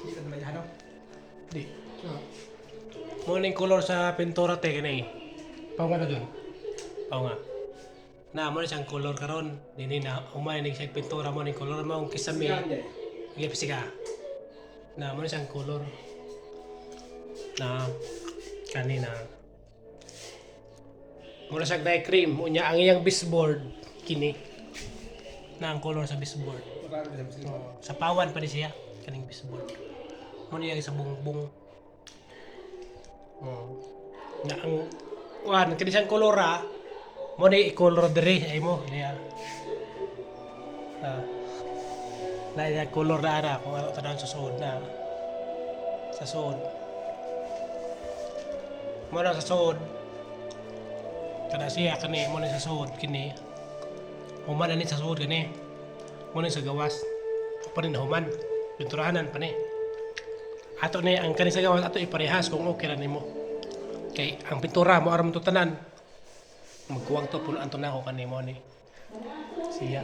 Hindi ka naman ano? Di. Oo. Morning color sa pintura te kini. Pao ka na dun? Oo nga. Na mo siyang color karon. Dini na umay ning siyang pintura mo ning color mo ang kisame. Iya pisika. Na mo siyang color. Na kanina. Mula sa dye cream, unya ang iyang baseboard kini. Na ang color sa baseboard. Makakaroon ka sa bisita. Sa pawan pa ni siya kaning baseboard. Mo niya sa bungbong. Na ang kini siyang kolora mo ni i-color diri ay mo niya. Na iya color na ana kung ano tanang susunod na. Sa suod. Mo na sa suod. Kada siya kani mo ni sa suod kini. Human ani sa suod kani. Mo ni sa gawas. Pa rin human. Pinturahanan pa ni. Ato ni ang kani sa gawas ato iparehas kung okay ra nimo. Kay ang pintura mo aram to tanan. Magkuwang to punuan to na ako kanimo ni. Siya.